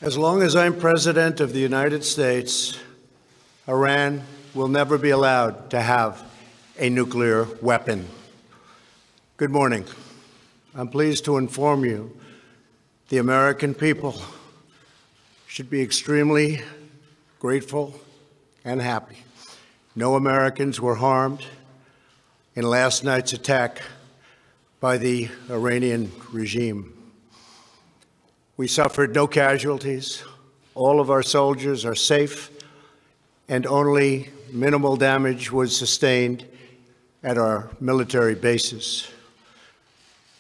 As long as I'm President of the United States, Iran will never be allowed to have a nuclear weapon. Good morning. I'm pleased to inform you the American people should be extremely grateful and happy. No Americans were harmed in last night's attack by the Iranian regime. We suffered no casualties. All of our soldiers are safe, and only minimal damage was sustained at our military bases.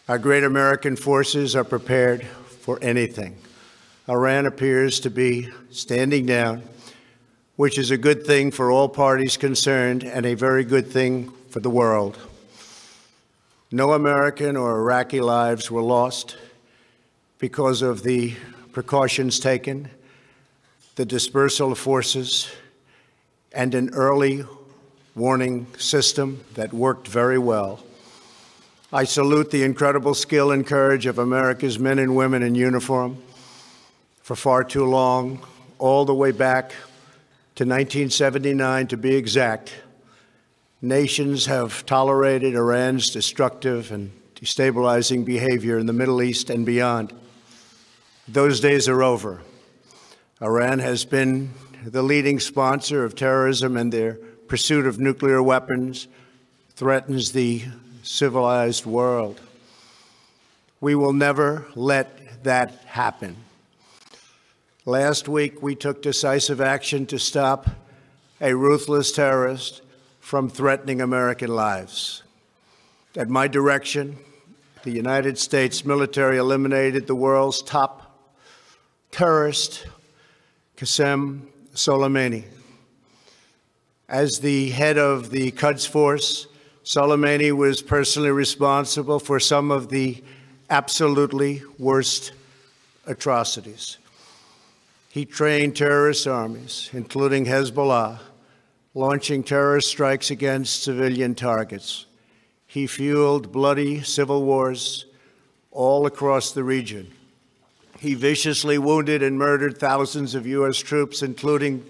Our great American forces are prepared for anything. Iran appears to be standing down, which is a good thing for all parties concerned and a very good thing for the world. No American or Iraqi lives were lost because of the precautions taken, the dispersal of forces, and an early warning system that worked very well. I salute the incredible skill and courage of America's men and women in uniform. For far too long, all the way back to 1979 to be exact, nations have tolerated Iran's destructive and destabilizing behavior in the Middle East and beyond. Those days are over. Iran has been the leading sponsor of terrorism, and their pursuit of nuclear weapons threatens the civilized world. We will never let that happen. Last week, we took decisive action to stop a ruthless terrorist from threatening American lives. At my direction, the United States military eliminated the world's top terrorist, Qasem Soleimani. As the head of the Quds Force, Soleimani was personally responsible for some of the absolutely worst atrocities. He trained terrorist armies, including Hezbollah, launching terrorist strikes against civilian targets. He fueled bloody civil wars all across the region. He viciously wounded and murdered thousands of U.S. troops, including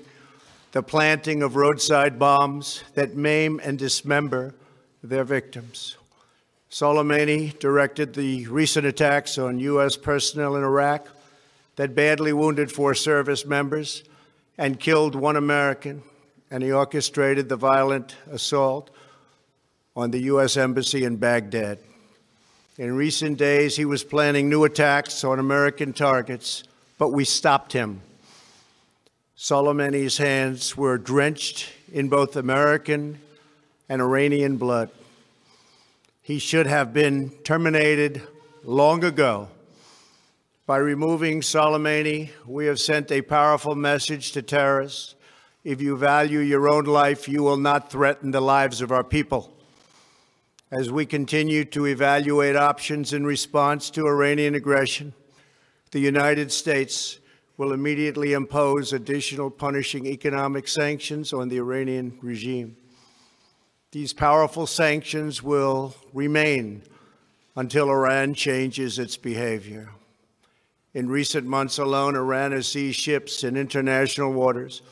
the planting of roadside bombs that maim and dismember their victims. Soleimani directed the recent attacks on U.S. personnel in Iraq that badly wounded 4 service members and killed 1 American, and he orchestrated the violent assault on the U.S. Embassy in Baghdad. In recent days, he was planning new attacks on American targets, but we stopped him. Soleimani's hands were drenched in both American and Iranian blood. He should have been terminated long ago. By removing Soleimani, we have sent a powerful message to terrorists. If you value your own life, you will not threaten the lives of our people. As we continue to evaluate options in response to Iranian aggression, the United States will immediately impose additional punishing economic sanctions on the Iranian regime. These powerful sanctions will remain until Iran changes its behavior. In recent months alone, Iran has seized ships in international waters,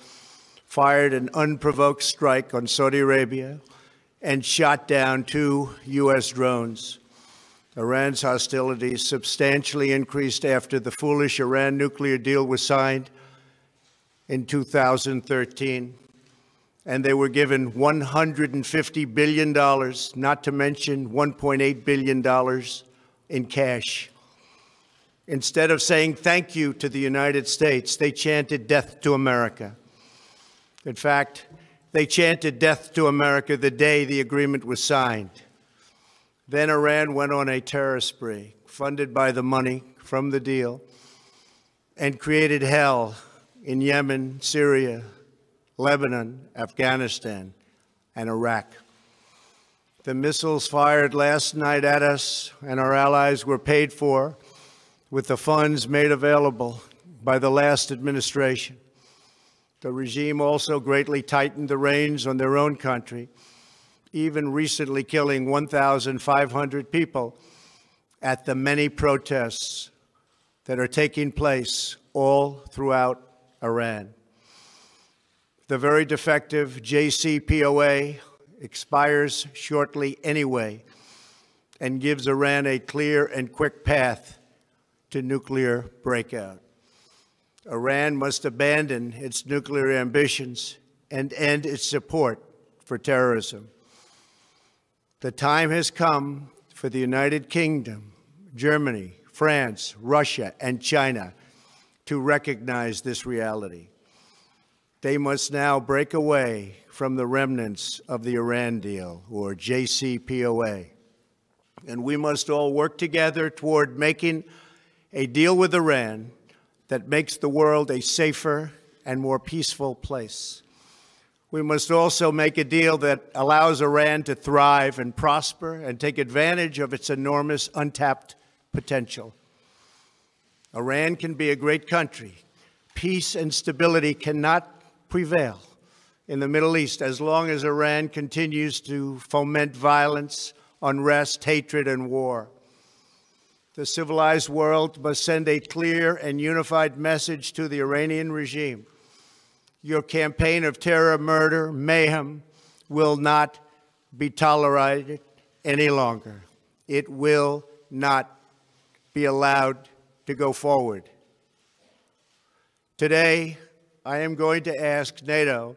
fired an unprovoked strike on Saudi Arabia, and shot down 2 U.S. drones. Iran's hostilities substantially increased after the foolish Iran nuclear deal was signed in 2013, and they were given $150 billion, not to mention $1.8 billion in cash. Instead of saying thank you to the United States, they chanted death to America. In fact, they chanted death to America the day the agreement was signed. Then Iran went on a terror spree, funded by the money from the deal, and created hell in Yemen, Syria, Lebanon, Afghanistan, and Iraq. The missiles fired last night at us and our allies were paid for with the funds made available by the last administration. The regime also greatly tightened the reins on their own country, even recently killing 1,500 people at the many protests that are taking place all throughout Iran. The very defective JCPOA expires shortly anyway and gives Iran a clear and quick path to nuclear breakout. Iran must abandon its nuclear ambitions and end its support for terrorism. The time has come for the United Kingdom, Germany, France, Russia, and China to recognize this reality. They must now break away from the remnants of the Iran deal, or JCPOA. And we must all work together toward making a deal with Iran that makes the world a safer and more peaceful place. We must also make a deal that allows Iran to thrive and prosper and take advantage of its enormous untapped potential. Iran can be a great country. Peace and stability cannot prevail in the Middle East as long as Iran continues to foment violence, unrest, hatred, and war. The civilized world must send a clear and unified message to the Iranian regime. Your campaign of terror, murder, mayhem will not be tolerated any longer. It will not be allowed to go forward. Today, I am going to ask NATO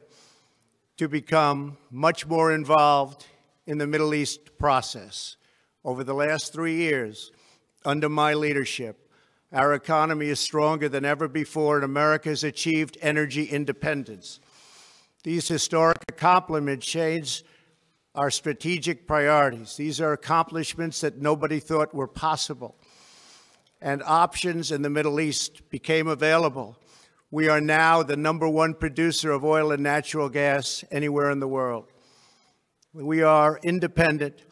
to become much more involved in the Middle East process. Over the last 3 years, under my leadership, our economy is stronger than ever before, and America has achieved energy independence. These historic accomplishments change our strategic priorities. These are accomplishments that nobody thought were possible. And options in the Middle East became available. We are now the #1 producer of oil and natural gas anywhere in the world. We are independent,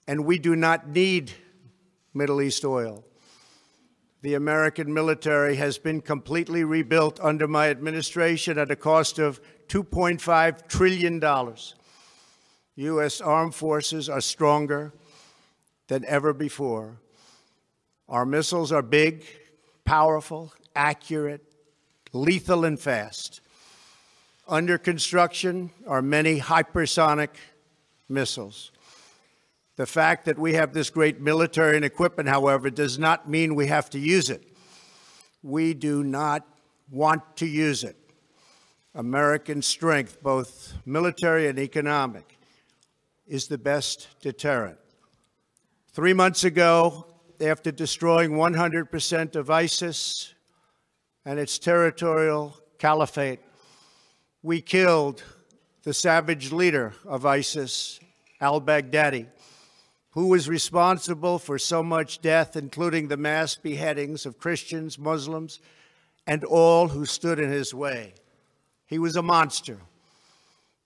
and we do not need Middle East oil. The American military has been completely rebuilt under my administration at a cost of $2.5 trillion. U.S. armed forces are stronger than ever before. Our missiles are big, powerful, accurate, lethal, and fast. Under construction are many hypersonic missiles. The fact that we have this great military and equipment, however, does not mean we have to use it. We do not want to use it. American strength, both military and economic, is the best deterrent. 3 months ago, after destroying 100% of ISIS and its territorial caliphate, we killed the savage leader of ISIS, al-Baghdadi, who was responsible for so much death, including the mass beheadings of Christians, Muslims, and all who stood in his way. He was a monster.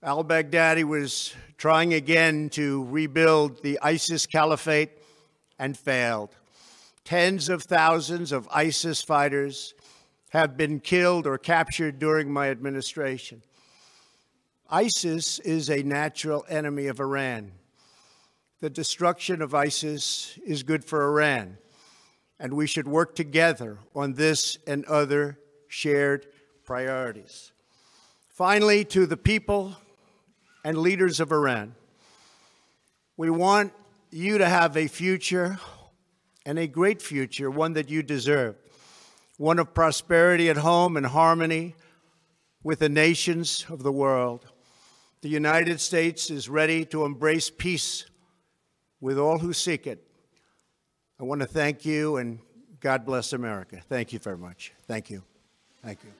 Al-Baghdadi was trying again to rebuild the ISIS caliphate and failed. Tens of thousands of ISIS fighters have been killed or captured during my administration. ISIS is a natural enemy of Iran. The destruction of ISIS is good for Iran, and we should work together on this and other shared priorities. Finally, to the people and leaders of Iran, we want you to have a future, and a great future, one that you deserve, one of prosperity at home and harmony with the nations of the world. The United States is ready to embrace peace with all who seek it. I want to thank you, and God bless America. Thank you very much. Thank you. Thank you.